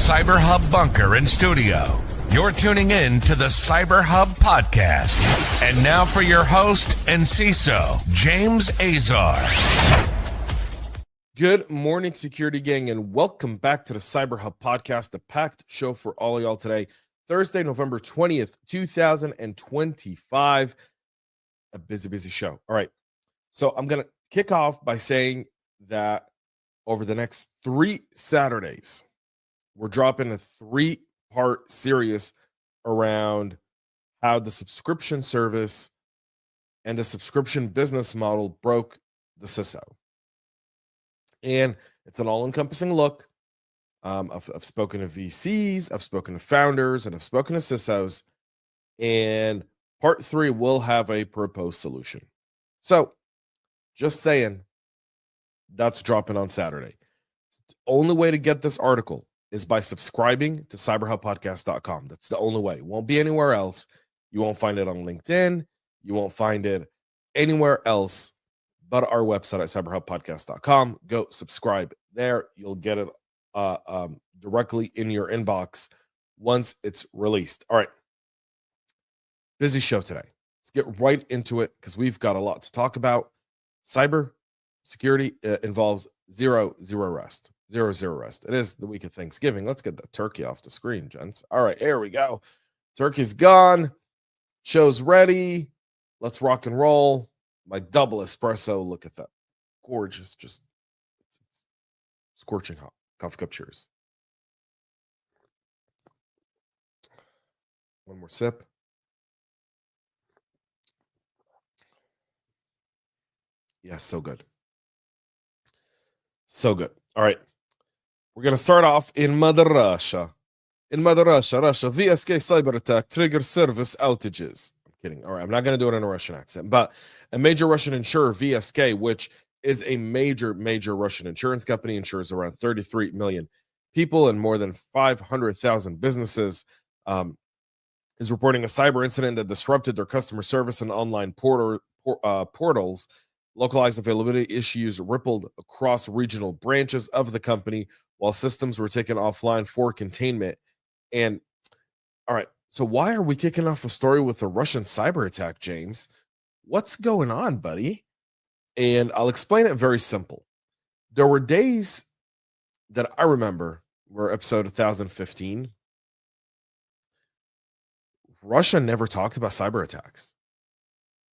CyberHub bunker and studio. You're tuning in to the CyberHub Podcast. And now for your host and CISO, James Azar. Good morning, security gang, and welcome back to the CyberHub Podcast, a packed show for all of y'all today. Thursday, November 20th, 2025. A busy show. All right. So I'm going to kick off by saying that over the next 3 Saturdays, we're dropping a 3-part series around how the subscription service and the subscription business model broke the CISO. And it's an all-encompassing look. I've spoken to VCs, I've spoken to founders, and I've spoken to CISOs. And part 3 will have a proposed solution. So, just saying, that's dropping on Saturday. The only way to get this article is by subscribing to cyberhubpodcast.com. That's the only way. It won't be anywhere else. You won't find it on LinkedIn. You won't find it anywhere else but our website at cyberhubpodcast.com. Go subscribe there. You'll get it directly in your inbox once it's released. All right. Busy show today. Let's get right into it because we've got a lot to talk about. Cyber security involves zero rest. Zero rest. It is the week of Thanksgiving. Let's get the turkey off the screen, gents. All right, here we go. Turkey's gone. Show's ready. Let's rock and roll. My double espresso. Look at that. Gorgeous. Just it's scorching hot. Coffee cup cheers. One more sip. Yes, so good. So good. All right. We're going to start off in Mother Russia. In Mother Russia, VSK Cyberattack triggers service outages. I'm kidding. All right. I'm not going to do it in a Russian accent, but a major Russian insurer, VSK, which is a major Russian insurance company, insures around 33 million people and more than 500,000 businesses, is reporting a cyber incident that disrupted their customer service and online portals. Localized availability issues rippled across regional branches of the company while systems were taken offline for containment. And all right, so why are we kicking off a story with a Russian cyber attack, James? What's going on, buddy? And I'll explain it very simple. There were days that I remember were episode 1015. Russia never talked about cyber attacks.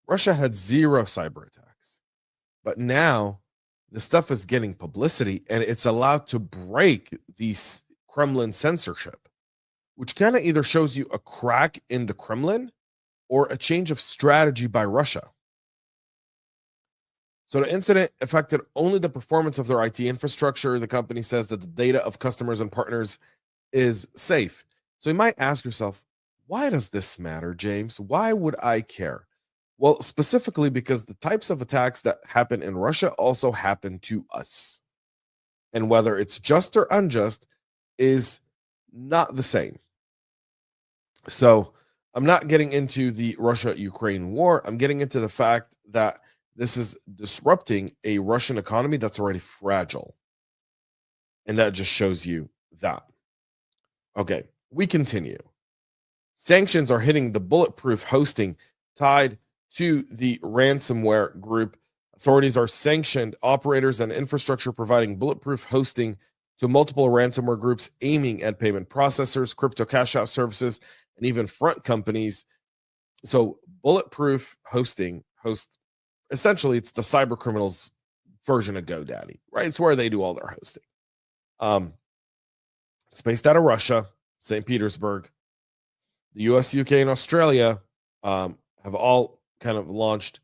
Russia had 0 cyber attacks. But now the stuff is getting publicity and it's allowed to break these Kremlin censorship, which kind of either shows you a crack in the Kremlin or a change of strategy by Russia. So the incident affected only the performance of their IT infrastructure. The company says that the data of customers and partners is safe. So you might ask yourself, why does this matter, James? Why would I care? Well, specifically because the types of attacks that happen in Russia also happen to us. And whether it's just or unjust is not the same. So I'm not getting into the Russia-Ukraine war. I'm getting into the fact that this is disrupting a Russian economy that's already fragile. And that just shows you that. Okay, we continue. Sanctions are hitting the Bulletproof hosting tied to the ransomware group. Authorities are sanctioned operators and infrastructure providing Bulletproof hosting to multiple ransomware groups aiming at payment processors, crypto cash out services, and even front companies. So Bulletproof hosting hosts, essentially it's the cyber criminals version of GoDaddy, right? It's where they do all their hosting. It's based out of Russia, St. Petersburg. The US, UK, and Australia have all kind of launched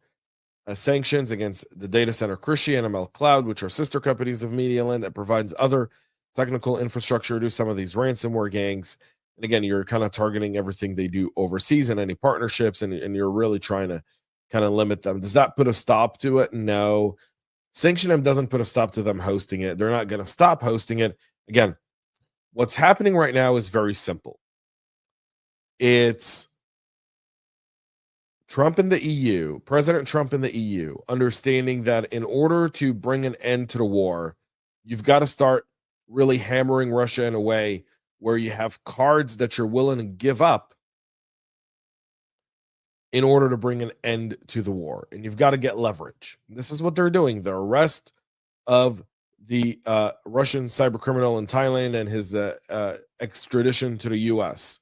sanctions against the data center Krishi and ML Cloud, which are sister companies of Medialand that provides other technical infrastructure to some of these ransomware gangs. And again, you're kind of targeting everything they do overseas and any partnerships, and you're really trying to kind of limit them. Does that put a stop to it? No. Sanction them doesn't put a stop to them hosting it. They're not going to stop hosting it. Again, what's happening right now is very simple. It's Trump in the EU, President Trump in the EU, understanding that in order to bring an end to the war, you've got to start really hammering Russia in a way where you have cards that you're willing to give up in order to bring an end to the war. And you've got to get leverage. And this is what they're doing. The arrest of the Russian cyber criminal in Thailand and his extradition to the U.S.,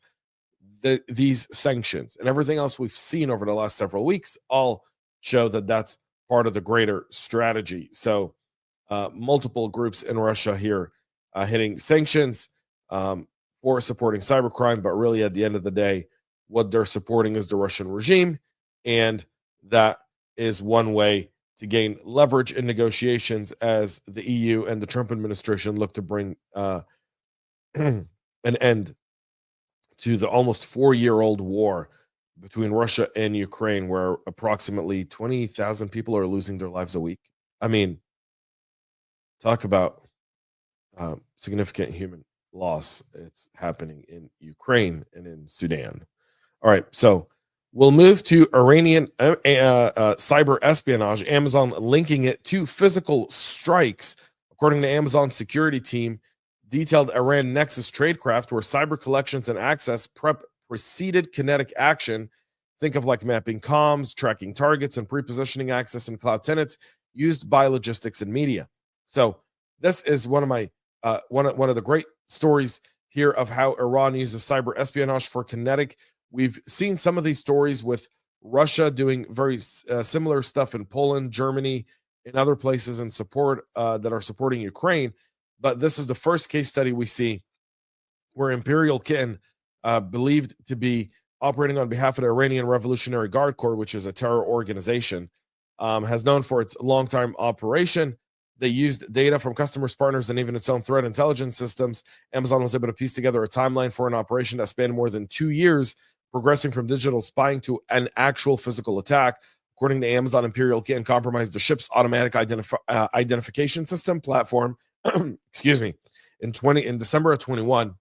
these sanctions and everything else we've seen over the last several weeks all show that that's part of the greater strategy. So multiple groups in Russia here hitting sanctions for supporting cybercrime, but really at the end of the day, what they're supporting is the Russian regime, and that is one way to gain leverage in negotiations as the EU and the Trump administration look to bring an end to the almost 4-year-old war between Russia and Ukraine, where approximately 20,000 people are losing their lives a week. I mean, talk about significant human loss. It's happening in Ukraine and in Sudan. All right, so we'll move to Iranian cyber espionage, Amazon linking it to physical strikes. According to Amazon's security team, detailed Iran Nexus tradecraft where cyber collections and access preceded kinetic action. Think of like mapping comms, tracking targets, and pre-positioning access in cloud tenants used by logistics and media. So this is one of my one of the great stories here of how Iran uses cyber espionage for Kinetic. We've seen some of these stories with Russia doing very similar stuff in Poland, Germany, and other places in support that are supporting Ukraine. But this is the first case study we see where Imperial Kitten, believed to be operating on behalf of the Iranian Revolutionary Guard Corps, which is a terror organization, has known for its long-time operation. They used data from customers, partners, and even its own threat intelligence systems. Amazon was able to piece together a timeline for an operation that spanned more than 2 years, progressing from digital spying to an actual physical attack. According to Amazon, Imperial Kitten compromised the ship's automatic identification system platform. Excuse me. In December of 21,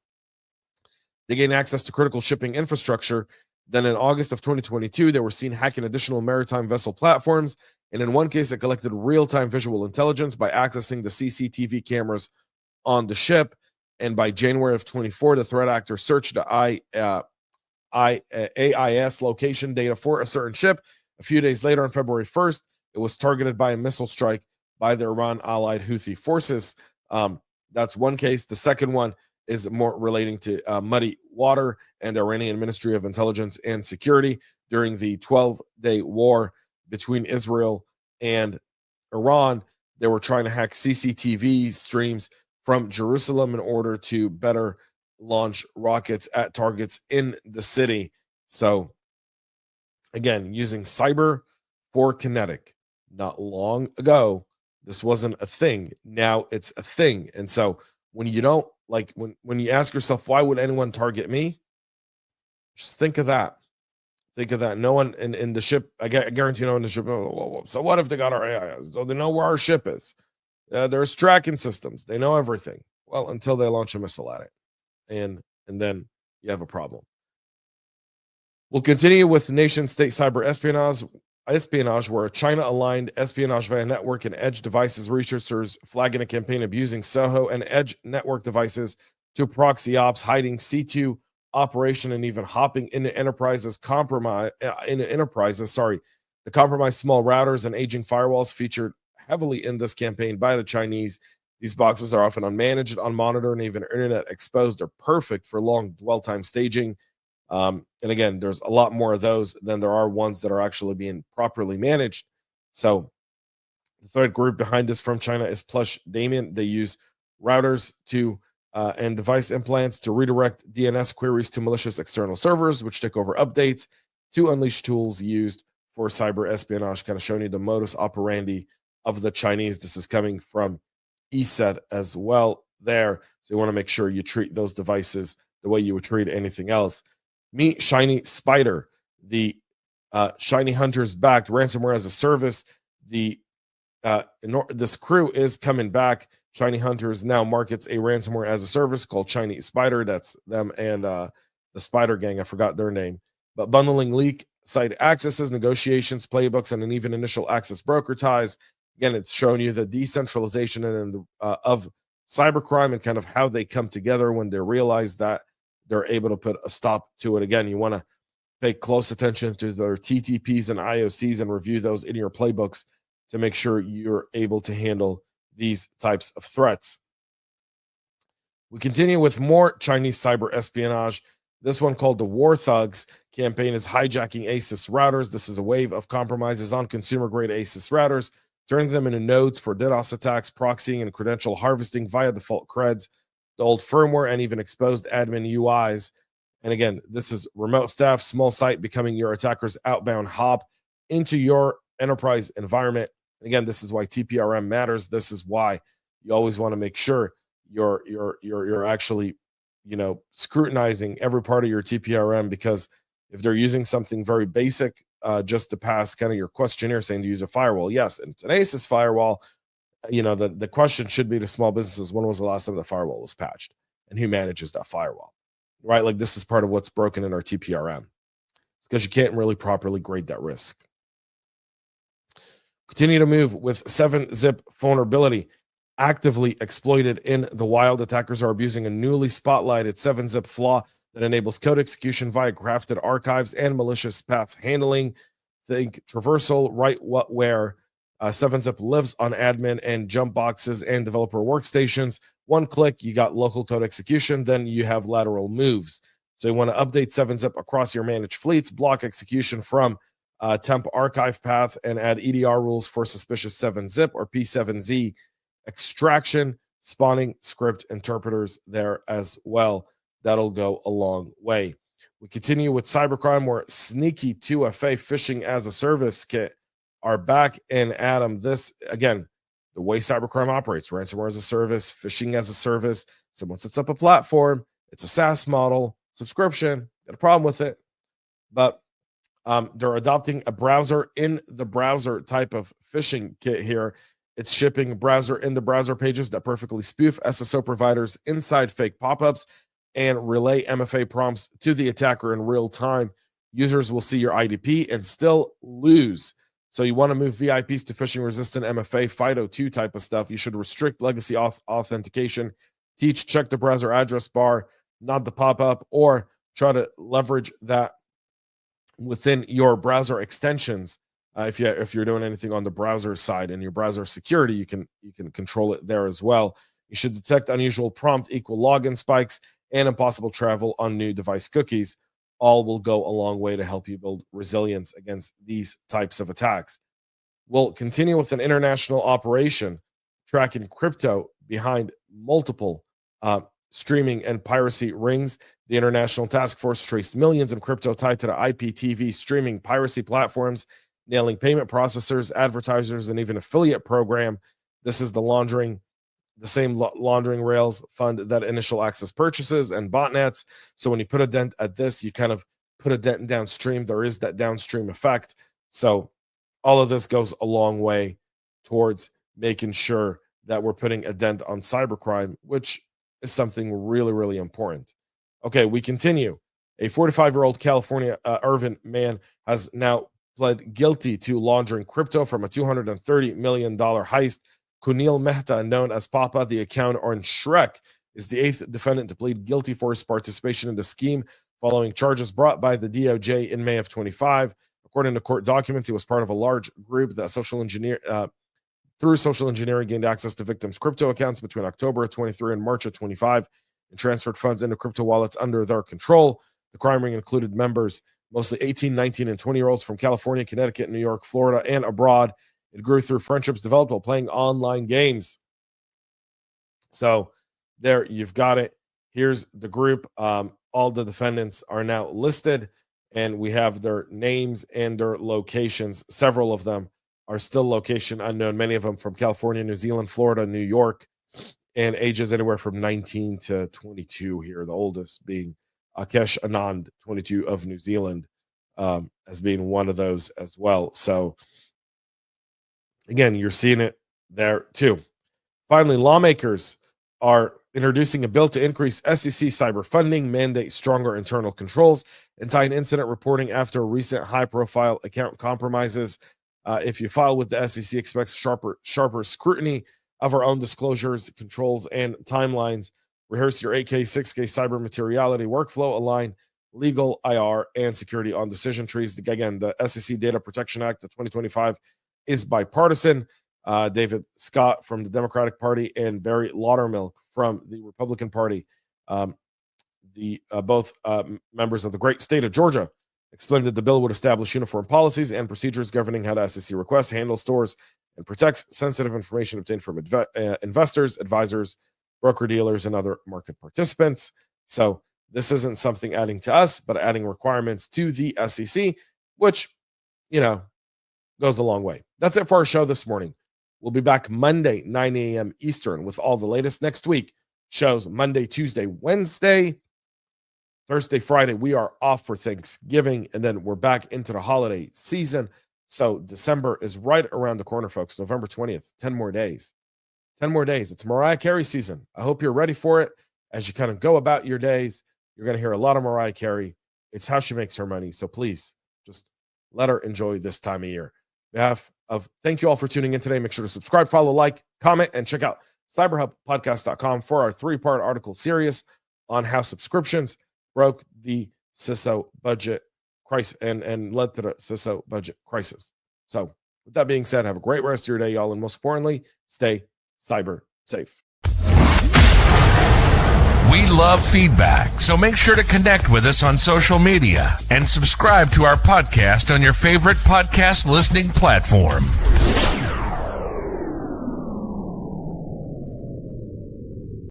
they gained access to critical shipping infrastructure. Then in August of 2022, they were seen hacking additional maritime vessel platforms. And in one case, it collected real-time visual intelligence by accessing the CCTV cameras on the ship. And by January of 24, the threat actor searched the AIS location data for a certain ship. A few days later, on February 1st, it was targeted by a missile strike by the Iran-allied Houthi forces. That's one case. The second one is more relating to muddy water and the Iranian Ministry of Intelligence and Security during the 12-day war between Israel and Iran. They were trying to hack CCTV streams from Jerusalem in order to better launch rockets at targets in the city. So again, using cyber for Kinetic. Not long ago, this wasn't a thing. Now it's a thing. And so when you don't like, when you ask yourself, why would anyone target me? Just think of that. Think of that. No one in the ship, I guarantee no one in the ship. So what if they got our AI? So they know where our ship is. There's tracking systems. They know everything. Well, until they launch a missile at it. And then you have a problem. We'll continue with nation-state cyber espionage, where a China-aligned espionage via network and edge devices researchers flagging a campaign abusing Soho and edge network devices to proxy ops, hiding C2 operation, and even hopping into enterprises. The compromised small routers and aging firewalls featured heavily in this campaign by the Chinese. These boxes are often unmanaged, unmonitored, and even internet exposed. They're perfect for long dwell time staging. And again, there's a lot more of those than there are ones that are actually being properly managed. So the threat group behind this from China is Plush Damien. They use routers to and device implants to redirect DNS queries to malicious external servers, which take over updates to unleash tools used for cyber espionage, kind of showing you the modus operandi of the Chinese. This is coming from ESET as well there. So you want to make sure you treat those devices the way you would treat anything else. Meet Shiny Spider, the Shiny Hunters backed ransomware as a service. This crew is coming back. Shiny Hunters now markets a ransomware as a service called Shiny Spider. That's them and the Spider Gang. I forgot their name. But bundling leak site accesses, negotiations, playbooks, and an even initial access broker ties. Again, it's showing you the decentralization and of cybercrime and kind of how they come together when they realize that they're able to put a stop to it. Again, you want to pay close attention to their TTPs and IOCs and review those in your playbooks to make sure you're able to handle these types of threats. We continue with more Chinese cyber espionage. This one, called the Wrthugs campaign, is hijacking Asus routers. This is a wave of compromises on consumer-grade Asus routers, turning them into nodes for DDoS attacks, proxying, and credential harvesting via default creds, the old firmware, and even exposed admin UIs. And again, this is remote staff, small site becoming your attacker's outbound hop into your enterprise environment. And again, this is why TPRM matters. This is why you always want to make sure you're actually, scrutinizing every part of your TPRM, because if they're using something very basic just to pass kind of your questionnaire saying to use a firewall, yes, and it's an Asus firewall, the question should be to small businesses, when was the last time the firewall was patched and who manages that firewall, right? Like, this is part of what's broken in our TPRM. It's because you can't really properly grade that risk. Continue to move with 7-zip vulnerability. Actively exploited in the wild, attackers are abusing a newly spotlighted 7-zip flaw that enables code execution via crafted archives and malicious path handling. Think traversal, write what, where. 7-zip lives on admin and jump boxes and developer workstations. One click, you got local code execution, then you have lateral moves. So you want to update 7-zip across your managed fleets, block execution from temp archive path, and add EDR rules for suspicious 7-zip or P7Z extraction, spawning script interpreters there as well. That'll go a long way. We continue with cybercrime, where sneaky 2FA phishing-as-a-service kit are back. And Adam, this, again, the way cybercrime operates, ransomware as a service, phishing as a service. Someone sets up a platform, it's a SaaS model, subscription, got a problem with it. But they're adopting a browser in the browser type of phishing kit here. It's shipping browser in the browser pages that perfectly spoof SSO providers inside fake pop-ups and relay MFA prompts to the attacker in real time. Users will see your IDP and still lose. So you want to move VIPs to phishing-resistant MFA, FIDO2 type of stuff. You should restrict legacy authentication, check the browser address bar, not the pop-up, or try to leverage that within your browser extensions. If you're doing anything on the browser side and your browser security, you can control it there as well. You should detect unusual prompt equal login spikes and impossible travel on new device cookies. All will go a long way to help you build resilience against these types of attacks. We'll continue with an international operation tracking crypto behind multiple streaming and piracy rings. The International Task Force traced millions of crypto tied to the IPTV streaming piracy platforms, nailing payment processors, advertisers, and even affiliate program. This is the same laundering rails fund that initial access purchases and botnets. So when you put a dent at this, you kind of put a dent downstream. There is that downstream effect. So all of this goes a long way towards making sure that we're putting a dent on cybercrime, which is something really, really important. Okay, we continue. A 45-year-old California urban man has now pled guilty to laundering crypto from a $230 million heist. Kunal Mehta, known as Papa, the account on Shrek, is the 8th defendant to plead guilty for his participation in the scheme following charges brought by the DOJ in May of 25. According to court documents, he was part of a large group that through social engineering gained access to victims' crypto accounts between October of 23 and March of 25 and transferred funds into crypto wallets under their control. The crime ring included members, mostly 18, 19, and 20-year-olds from California, Connecticut, New York, Florida, and abroad. It grew through friendships developed while playing online games. So there you've got it. Here's the group. All the defendants are now listed, and we have their names and their locations. Several of them are still location unknown, many of them from California, New Zealand, Florida, New York, and ages anywhere from 19 to 22 here, the oldest being Akesh Anand, 22, of New Zealand, as being one of those as well. So again, you're seeing it there too. Finally, lawmakers are introducing a bill to increase SEC cyber funding, mandate stronger internal controls, and tie in incident reporting after recent high-profile account compromises. If you file with the SEC, expects sharper scrutiny. of our own disclosures, controls, and timelines. Rehearse your 8K, 6K cyber materiality workflow, align legal, IR, and security on decision trees. Again, the SEC Data Protection Act of 2025 is bipartisan. David Scott from the Democratic Party and Barry Laudermilk from the Republican Party, both members of the great state of Georgia, explained that the bill would establish uniform policies and procedures governing how the SEC requests, handles, stores, and protects sensitive information obtained from investors, advisors, broker-dealers, and other market participants. So this isn't something adding to us, but adding requirements to the SEC, which, goes a long way. That's it for our show this morning. We'll be back Monday, 9 a.m. Eastern with all the latest. Next week, shows Monday, Tuesday, Wednesday, Thursday, Friday. We are off for Thanksgiving, and then we're back into the holiday season. So December is right around the corner, folks. November 20th, 10 more days. 10 more days. It's Mariah Carey season. I hope you're ready for it. As you kind of go about your days, you're going to hear a lot of Mariah Carey. It's how she makes her money. So please, just let her enjoy this time of year. Thank you all for tuning in today. Make sure to subscribe, follow, like, comment, and check out CyberHubPodcast.com for our 3-part article series on how subscriptions broke the CISO budget crisis and led to the CISO budget crisis. So with that being said, have a great rest of your day, y'all. And most importantly, stay cyber safe. We love feedback, so make sure to connect with us on social media and subscribe to our podcast on your favorite podcast listening platform.